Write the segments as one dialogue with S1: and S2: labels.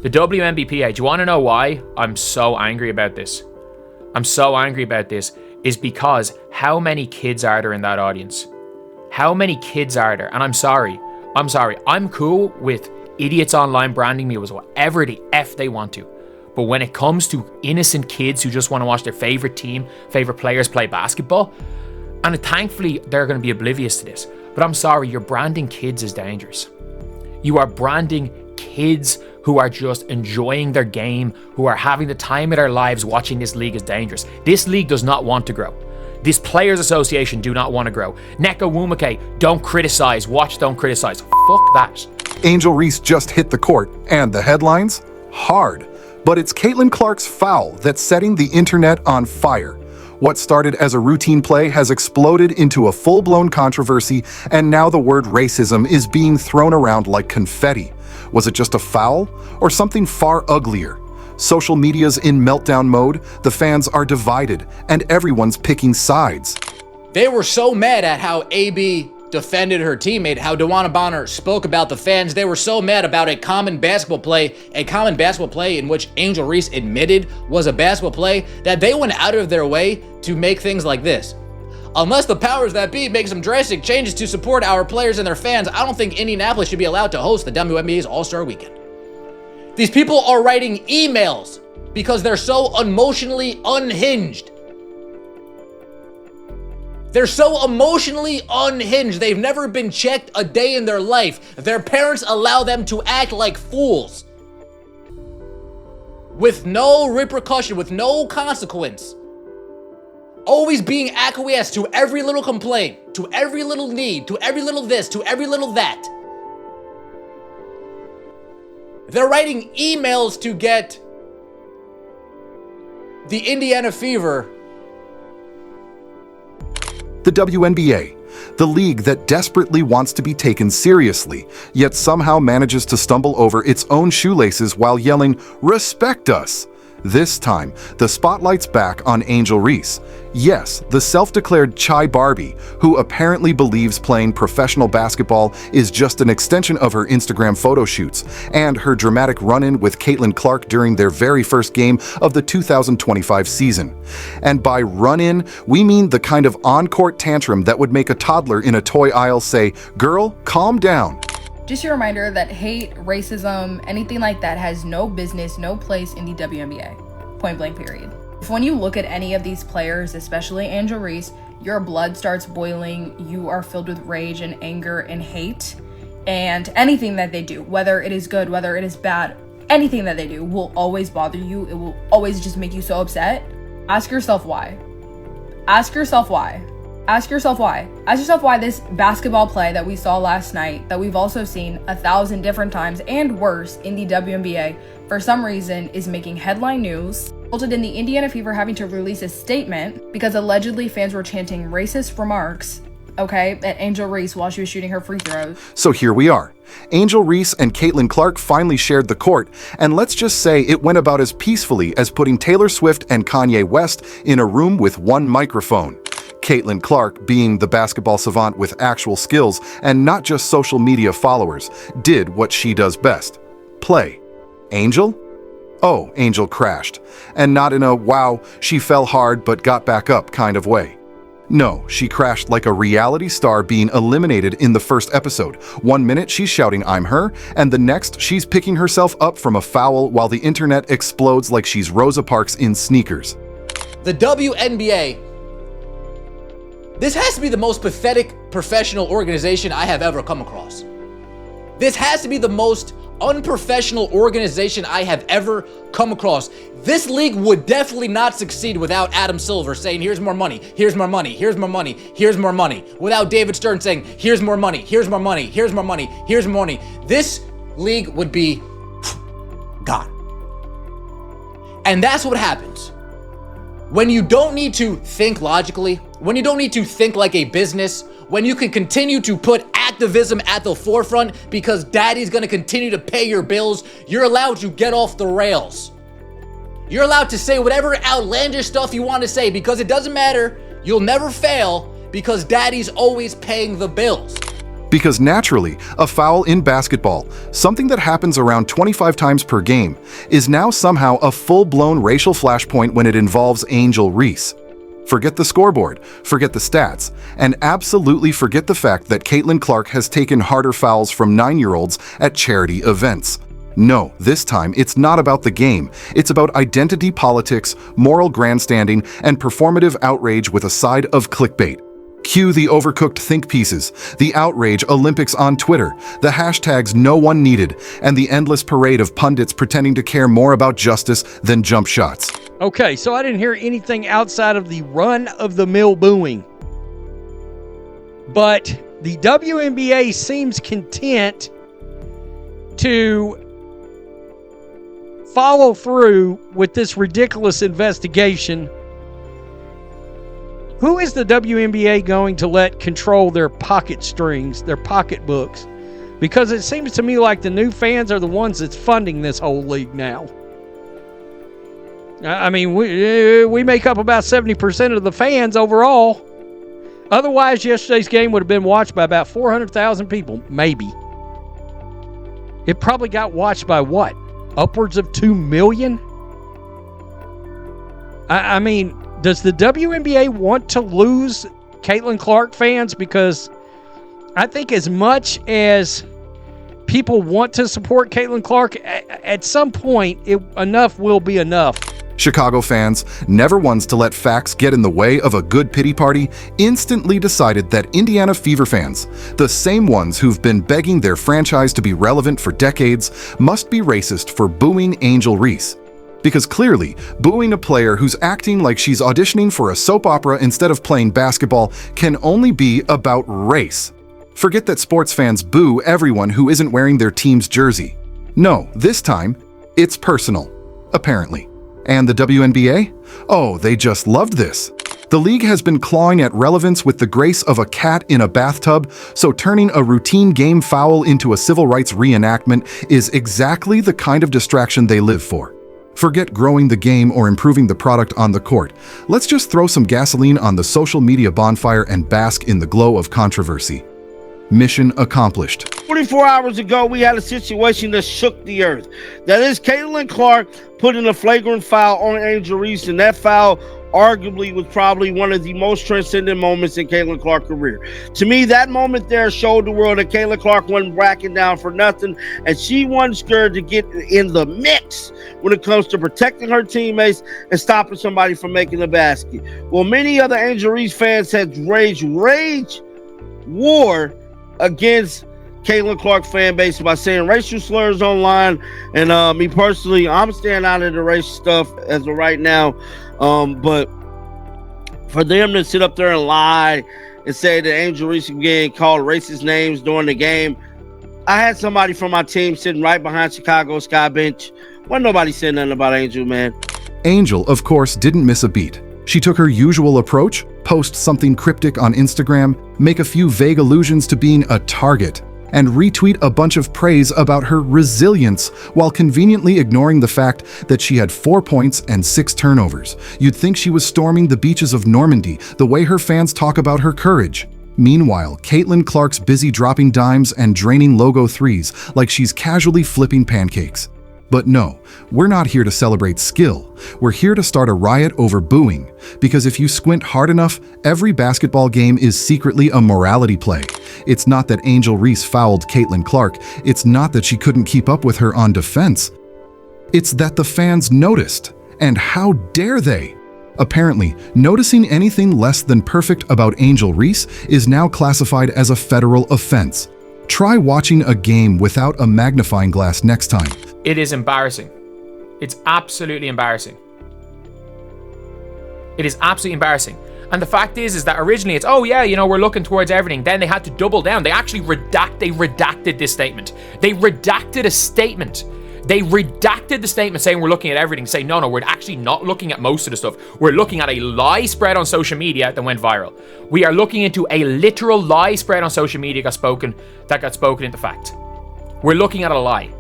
S1: The WNBPA, do you want to know why I'm so angry about this? I'm so angry about this is because how many kids are there in that audience? How many kids are there? And I'm sorry. I'm cool with idiots online branding me as whatever the F they want to. But when it comes to innocent kids who just want to watch their favorite team, favorite players play basketball, and thankfully they're going to be oblivious to this. But I'm sorry, you're branding kids as dangerous. You are branding kids who are just enjoying their game, who are having the time of their lives watching this league as dangerous. This league does not want to grow. This Players Association do not want to grow. Neko Wumake, don't criticize. Watch, don't criticize. Fuck that.
S2: Angel Reese just hit the court, and the headlines? Hard. But it's Caitlin Clark's foul that's setting the internet on fire. What started as a routine play has exploded into a full-blown controversy, and now the word racism is being thrown around like confetti. Was it just a foul, or something far uglier? Social media's in meltdown mode, the fans are divided, and everyone's picking sides.
S3: They were so mad at how AB defended her teammate, how DeWanna Bonner spoke about the fans. They were so mad about a common basketball play in which Angel Reese admitted was a basketball play, that they went out of their way to make things like this. Unless the powers that be make some drastic changes to support our players and their fans, I don't think Indianapolis should be allowed to host the WNBA's All-Star Weekend. These people are writing emails because they're so emotionally unhinged. They're so emotionally unhinged. They've never been checked a day in their life. Their parents allow them to act like fools with no repercussion, with no consequence. Always being acquiesced to every little complaint, to every little need, to every little this, to every little that. They're writing emails to get the Indiana Fever.
S2: The WNBA, the league that desperately wants to be taken seriously, yet somehow manages to stumble over its own shoelaces while yelling, "Respect us!" This time, the spotlight's back on Angel Reese. Yes, the self-declared Chai Barbie, who apparently believes playing professional basketball is just an extension of her Instagram photo shoots, and her dramatic run-in with Caitlin Clark during their very first game of the 2025 season. And by run-in, we mean the kind of on-court tantrum that would make a toddler in a toy aisle say, "Girl, calm down."
S4: Just a reminder that hate, racism, anything like that has no business, no place in the WNBA. Point blank, period. If when you look at any of these players, especially Angel Reese, your blood starts boiling, you are filled with rage and anger and hate, and anything that they do, whether it is good, whether it is bad, anything that they do will always bother you. It will always just make you so upset. Ask yourself why. Ask yourself why. Ask yourself why. Ask yourself why this basketball play that we saw last night, that we've also seen 1,000 different times and worse in the WNBA, for some reason is making headline news, resulted in the Indiana Fever having to release a statement because allegedly fans were chanting racist remarks, at Angel Reese while she was shooting her free throws.
S2: So here we are. Angel Reese and Caitlin Clark finally shared the court, and let's just say it went about as peacefully as putting Taylor Swift and Kanye West in a room with one microphone. Caitlin Clark, being the basketball savant with actual skills and not just social media followers, did what she does best: play. Angel? Oh, Angel crashed. And not in a, wow, she fell hard but got back up kind of way. No, she crashed like a reality star being eliminated in the first episode. 1 minute she's shouting "I'm her," and the next she's picking herself up from a foul while the internet explodes like she's Rosa Parks in sneakers.
S3: The WNBA, this has to be the most pathetic professional organization I have ever come across. This has to be the most unprofessional organization I have ever come across. This league would definitely not succeed without Adam Silver saying, "Here's more money, here's more money, here's more money, here's more money." Without David Stern saying, "Here's more money, here's more money, here's more money, here's more money." This league would be gone. And that's what happens when you don't need to think logically, when you don't need to think like a business, when you can continue to put activism at the forefront because daddy's gonna continue to pay your bills. You're allowed to get off the rails. You're allowed to say whatever outlandish stuff you want to say because it doesn't matter. You'll never fail because daddy's always paying the bills.
S2: Because naturally, a foul in basketball, something that happens around 25 times per game, is now somehow a full-blown racial flashpoint when it involves Angel Reese. Forget the scoreboard, forget the stats, and absolutely forget the fact that Caitlin Clark has taken harder fouls from 9-year-olds at charity events. No, this time it's not about the game. It's about identity politics, moral grandstanding, and performative outrage with a side of clickbait. Cue the overcooked think pieces, the outrage Olympics on Twitter, the hashtags no one needed, and the endless parade of pundits pretending to care more about justice than jump shots.
S5: Okay, so I didn't hear anything outside of the run-of-the-mill booing. But the WNBA seems content to follow through with this ridiculous investigation. Who is the WNBA going to let control their pocket strings, their pocketbooks? Because it seems to me like the new fans are the ones that's funding this whole league now. I mean, we make up about 70% of the fans overall. Otherwise, yesterday's game would have been watched by about 400,000 people, maybe. It probably got watched by what? Upwards of 2 million? I mean, does the WNBA want to lose Caitlin Clark fans? Because I think as much as people want to support Caitlin Clark, at some point, enough will be enough.
S2: Chicago fans, never ones to let facts get in the way of a good pity party, instantly decided that Indiana Fever fans, the same ones who've been begging their franchise to be relevant for decades, must be racist for booing Angel Reese. Because clearly, booing a player who's acting like she's auditioning for a soap opera instead of playing basketball can only be about race. Forget that sports fans boo everyone who isn't wearing their team's jersey. No, this time, it's personal, apparently. And the WNBA? Oh, they just loved this. The league has been clawing at relevance with the grace of a cat in a bathtub, so turning a routine game foul into a civil rights reenactment is exactly the kind of distraction they live for. Forget growing the game or improving the product on the court. Let's just throw some gasoline on the social media bonfire and bask in the glow of controversy. Mission accomplished.
S6: 24 hours ago, we had a situation that shook the earth. That is Caitlin Clark putting a flagrant foul on Angel Reese, and that foul arguably was probably one of the most transcendent moments in Caitlin Clark's career. To me, that moment there showed the world that Caitlin Clark wasn't backing down for nothing, and she wasn't scared to get in the mix when it comes to protecting her teammates and stopping somebody from making a basket. Well, many other Angel Reese fans had rage war against Caitlin Clark fan base by saying racial slurs online, and me personally, I'm staying out of the racial stuff as of right now. But for them to sit up there and lie and say that Angel Reese again called racist names during the game, I had somebody from my team sitting right behind Chicago Sky bench. Wasn't nobody saying nothing about Angel, man.
S2: Angel, of course, didn't miss a beat. She took her usual approach, post something cryptic on Instagram, make a few vague allusions to being a target, and retweet a bunch of praise about her resilience while conveniently ignoring the fact that she had 4 points and 6 turnovers. You'd think she was storming the beaches of Normandy, the way her fans talk about her courage. Meanwhile, Caitlin Clark's busy dropping dimes and draining logo threes like she's casually flipping pancakes. But no, we're not here to celebrate skill. We're here to start a riot over booing. Because if you squint hard enough, every basketball game is secretly a morality play. It's not that Angel Reese fouled Caitlin Clark. It's not that she couldn't keep up with her on defense. It's that the fans noticed. And how dare they? Apparently, noticing anything less than perfect about Angel Reese is now classified as a federal offense. Try watching a game without a magnifying glass next time.
S1: It is embarrassing. It's absolutely embarrassing. It is absolutely embarrassing. And the fact is that originally it's, oh yeah, you know, we're looking towards everything. Then they had to double down. They actually redacted this statement. They redacted a statement. They redacted the statement saying we're looking at everything, saying no, we're actually not looking at most of the stuff. We're looking at a lie spread on social media that went viral. We are looking into a literal lie spread on social media that got spoken into fact. We're looking at a lie.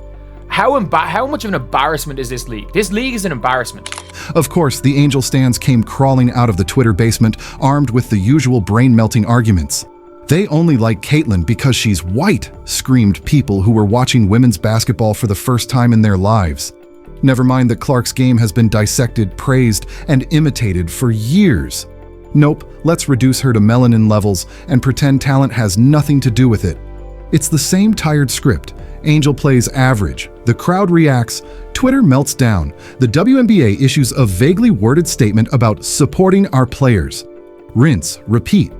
S1: How much of an embarrassment is this league? This league is an embarrassment.
S2: Of course, the Angel stands came crawling out of the Twitter basement, armed with the usual brain-melting arguments. They only like Caitlyn because she's white, screamed people who were watching women's basketball for the first time in their lives. Never mind that Clark's game has been dissected, praised, and imitated for years. Nope, let's reduce her to melanin levels and pretend talent has nothing to do with it. It's the same tired script. Angel plays average, the crowd reacts, Twitter melts down, the WNBA issues a vaguely worded statement about supporting our players. Rinse, repeat.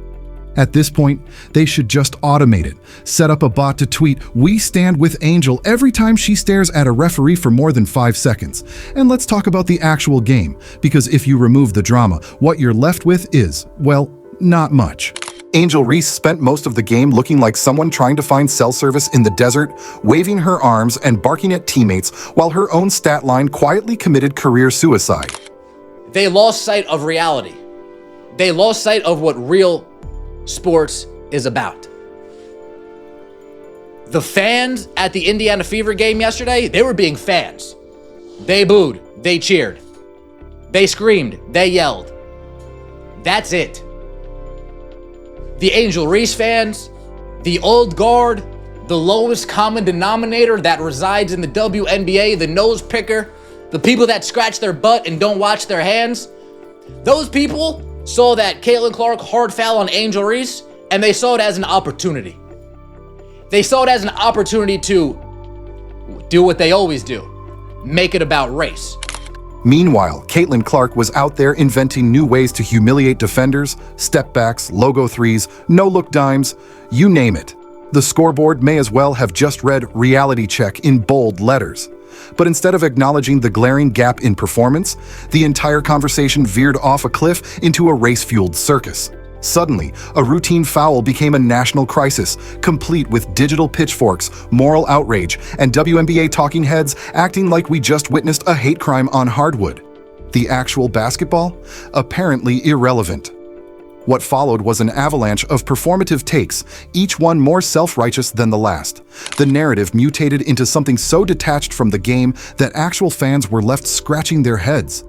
S2: At this point, they should just automate it. Set up a bot to tweet, "We stand with Angel," every time she stares at a referee for more than 5 seconds. And let's talk about the actual game, because if you remove the drama, what you're left with is, well, not much. Angel Reese spent most of the game looking like someone trying to find cell service in the desert, waving her arms and barking at teammates while her own stat line quietly committed career suicide.
S3: They lost sight of reality. They lost sight of what real sports is about. The fans at the Indiana Fever game yesterday, they were being fans. They booed, they cheered, they screamed, they yelled. That's it. The Angel Reese fans, the old guard, the lowest common denominator that resides in the WNBA, the nose picker, the people that scratch their butt and don't wash their hands, those people saw that Caitlyn Clark hard foul on Angel Reese, and they saw it as an opportunity. They saw it as an opportunity to do what they always do, make it about race.
S2: Meanwhile, Caitlyn Clark was out there inventing new ways to humiliate defenders, step backs, logo threes, no-look dimes, you name it. The scoreboard may as well have just read "reality check" in bold letters. But instead of acknowledging the glaring gap in performance, the entire conversation veered off a cliff into a race-fueled circus. Suddenly, a routine foul became a national crisis, complete with digital pitchforks, moral outrage, and WNBA talking heads acting like we just witnessed a hate crime on hardwood. The actual basketball? Apparently irrelevant. What followed was an avalanche of performative takes, each one more self-righteous than the last. The narrative mutated into something so detached from the game that actual fans were left scratching their heads.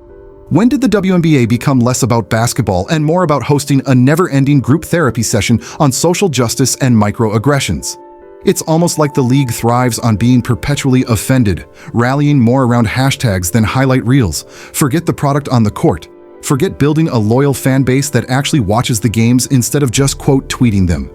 S2: When did the WNBA become less about basketball and more about hosting a never-ending group therapy session on social justice and microaggressions? It's almost like the league thrives on being perpetually offended, rallying more around hashtags than highlight reels. Forget the product on the court. Forget building a loyal fan base that actually watches the games instead of just quote tweeting them.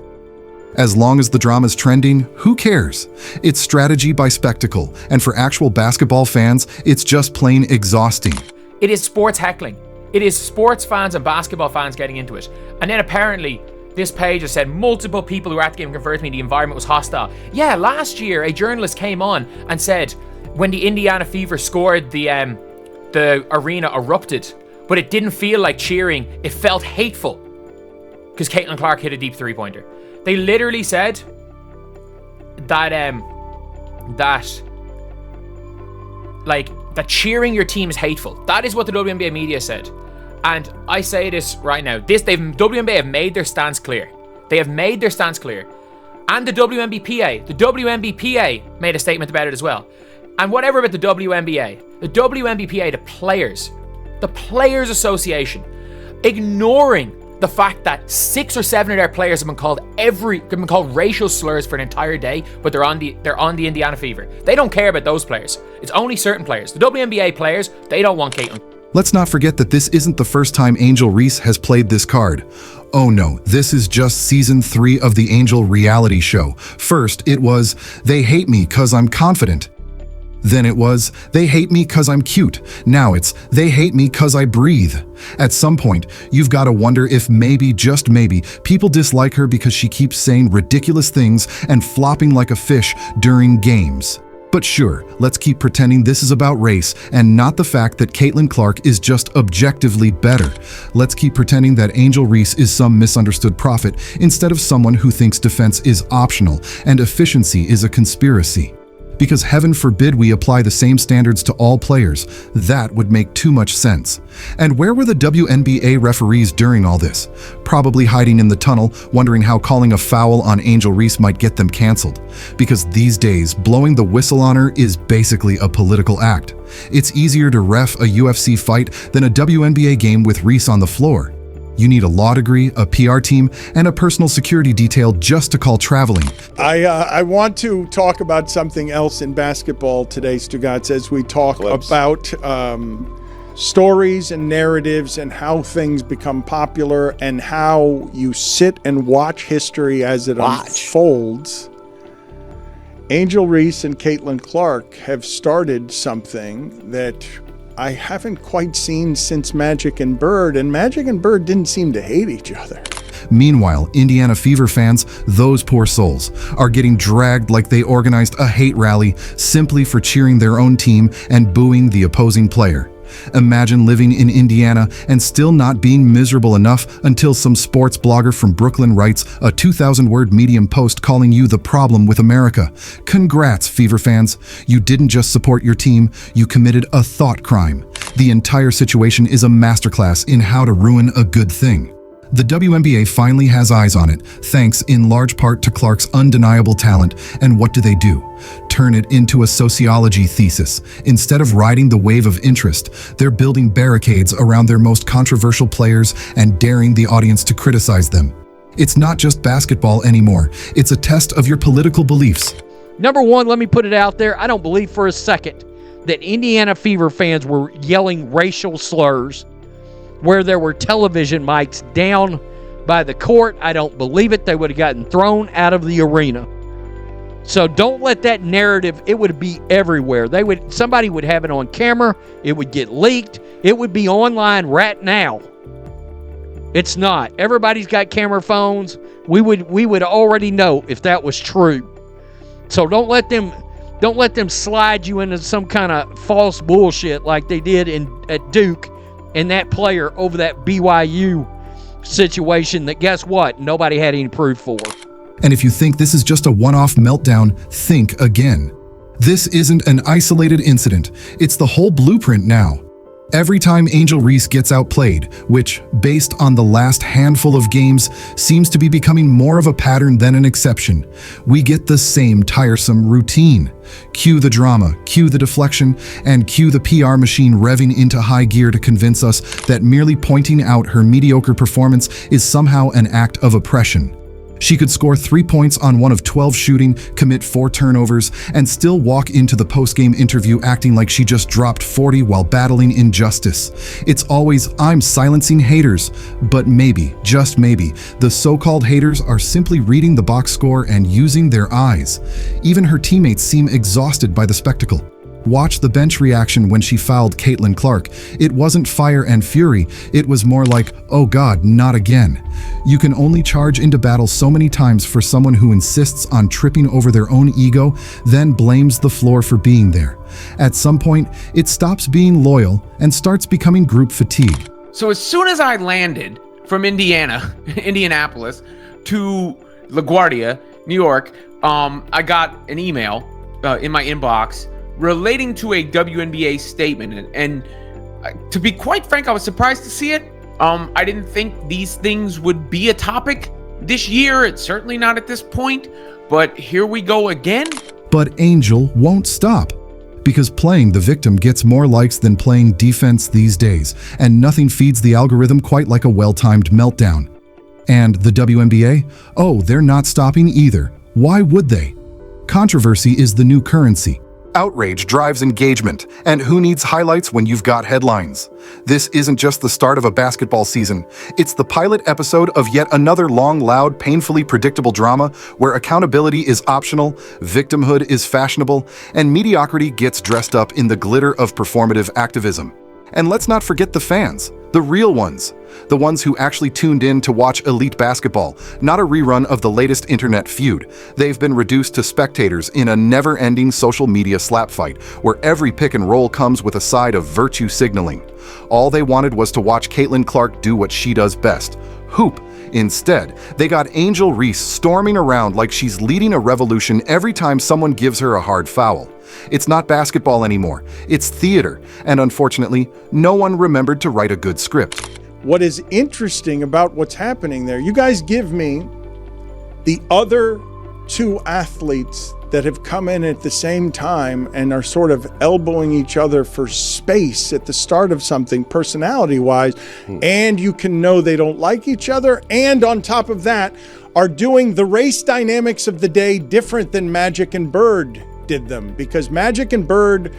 S2: As long as the drama's trending, who cares? It's strategy by spectacle, and for actual basketball fans, it's just plain exhausting.
S1: It is sports heckling. It is sports fans and basketball fans getting into it. And then apparently, this page has said multiple people who were at the game confirmed to me the environment was hostile. Yeah, last year, a journalist came on and said when the Indiana Fever scored, the arena erupted. But it didn't feel like cheering. It felt hateful because Caitlyn Clark hit a deep three-pointer. They literally said that cheering your team is hateful. That is what the WNBA media said. And I say this right now. WNBA have made their stance clear. They have made their stance clear. And the WNBPA made a statement about it as well. And whatever about the WNBA, the Players Association, ignoring the fact that 6 or 7 of their players have been called racial slurs for an entire day, but they're on the Indiana Fever. They don't care about those players. It's only certain players. The WNBA players, they don't want Caitlyn.
S2: Let's not forget that this isn't the first time Angel Reese has played this card. Oh no, this is just season 3 of the Angel reality show. First, it was, "They hate me 'cause I'm confident." Then it was, "They hate me 'cause I'm cute." Now it's, "They hate me 'cause I breathe." At some point, you've got to wonder if maybe, just maybe, people dislike her because she keeps saying ridiculous things and flopping like a fish during games. But sure, let's keep pretending this is about race and not the fact that Caitlyn Clark is just objectively better. Let's keep pretending that Angel Reese is some misunderstood prophet instead of someone who thinks defense is optional and efficiency is a conspiracy. Because heaven forbid we apply the same standards to all players. That would make too much sense. And where were the WNBA referees during all this? Probably hiding in the tunnel, wondering how calling a foul on Angel Reese might get them canceled. Because these days, blowing the whistle on her is basically a political act. It's easier to ref a UFC fight than a WNBA game with Reese on the floor. You need a law degree, a PR team, and a personal security detail just to call traveling.
S7: I want to talk about something else in basketball today, Stugotz, as we talk about stories and narratives and how things become popular and how you sit and watch history as it unfolds. Angel Reese and Caitlin Clark have started something that I haven't quite seen since Magic and Bird, and Magic and Bird didn't seem to hate each other.
S2: Meanwhile, Indiana Fever fans, those poor souls, are getting dragged like they organized a hate rally simply for cheering their own team and booing the opposing player. Imagine living in Indiana and still not being miserable enough until some sports blogger from Brooklyn writes a 2,000-word Medium post calling you the problem with America. Congrats, Fever fans. You didn't just support your team, you committed a thought crime. The entire situation is a masterclass in how to ruin a good thing. The WNBA finally has eyes on it, thanks in large part to Clark's undeniable talent. And what do? Turn it into a sociology thesis. Instead of riding the wave of interest, they're building barricades around their most controversial players and daring the audience to criticize them. It's not just basketball anymore. It's a test of your political beliefs.
S5: Number one, let me put it out there. I don't believe for a second that Indiana Fever fans were yelling racial slurs where there were television mics down by the court. I don't believe it. They would have gotten thrown out of the arena. So don't let that narrative, it would be everywhere. Somebody would have it on camera. It would get leaked. It would be online right now. It's not. Everybody's got camera phones. We would already know if that was true. So don't let them slide you into some kind of false bullshit like they did at Duke and that player over that BYU situation that, guess what, nobody had any proof for.
S2: And if you think this is just a one-off meltdown, think again. This isn't an isolated incident. It's the whole blueprint now. Every time Angel Reese gets outplayed, which, based on the last handful of games, seems to be becoming more of a pattern than an exception, we get the same tiresome routine. Cue the drama, cue the deflection, and cue the PR machine revving into high gear to convince us that merely pointing out her mediocre performance is somehow an act of oppression. She could score 3 points on 1 of 12 shooting, commit 4 turnovers, and still walk into the post-game interview acting like she just dropped 40 while battling injustice. It's always, I'm silencing haters. But maybe, just maybe, the so-called haters are simply reading the box score and using their eyes. Even her teammates seem exhausted by the spectacle. Watch the bench reaction when she fouled Caitlin Clark. It wasn't fire and fury, it was more like, oh God, not again. You can only charge into battle so many times for someone who insists on tripping over their own ego, then blames the floor for being there. At some point, it stops being loyal and starts becoming group fatigue.
S8: So as soon as I landed from Indianapolis to LaGuardia, New York, I got an email in my inbox relating to a WNBA statement, and to be quite frank, I was surprised to see it. I didn't think these things would be a topic this year. It's certainly not at this point, but here we go again.
S2: But Angel won't stop, because playing the victim gets more likes than playing defense these days, and nothing feeds the algorithm quite like a well-timed meltdown. And the WNBA? Oh, they're not stopping either. Why would they? Controversy is the new currency. Outrage drives engagement, and who needs highlights when you've got headlines? This isn't just the start of a basketball season. It's the pilot episode of yet another long, loud, painfully predictable drama where accountability is optional, victimhood is fashionable, and mediocrity gets dressed up in the glitter of performative activism. And let's not forget the fans, the real ones, the ones who actually tuned in to watch elite basketball, not a rerun of the latest internet feud. They've been reduced to spectators in a never-ending social media slap fight, where every pick and roll comes with a side of virtue signaling. All they wanted was to watch Caitlin Clark do what she does best, hoop. Instead, they got Angel Reese storming around like she's leading a revolution every time someone gives her a hard foul. It's not basketball anymore, it's theater, and unfortunately, no one remembered to write a good script.
S7: What is interesting about what's happening there, you guys give me the other two athletes that have come in at the same time and are sort of elbowing each other for space at the start of something, personality-wise, and you can know they don't like each other, and on top of that, are doing the race dynamics of the day different than Magic and Bird did them, because Magic and Bird,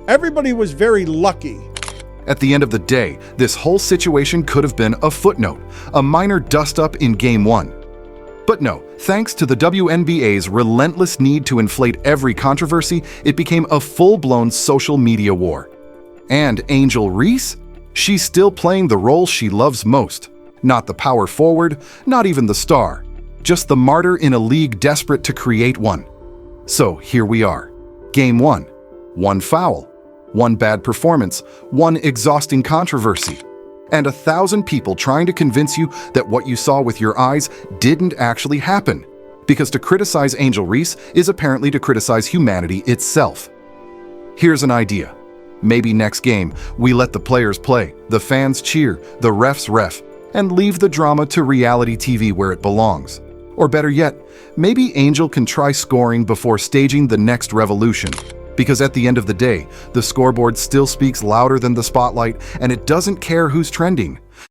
S7: everybody was very lucky.
S2: At the end of the day, this whole situation could have been a footnote, a minor dust-up in Game 1. But no, thanks to the WNBA's relentless need to inflate every controversy, it became a full-blown social media war. And Angel Reese? She's still playing the role she loves most. Not the power forward, not even the star. Just the martyr in a league desperate to create one. So here we are. Game 1. One foul. One bad performance. One exhausting controversy. And 1,000 people trying to convince you that what you saw with your eyes didn't actually happen. Because to criticize Angel Reese is apparently to criticize humanity itself. Here's an idea. Maybe next game, we let the players play, the fans cheer, the refs ref, and leave the drama to reality TV where it belongs. Or better yet, maybe Angel can try scoring before staging the next revolution. Because at the end of the day, the scoreboard still speaks louder than the spotlight, and it doesn't care who's trending.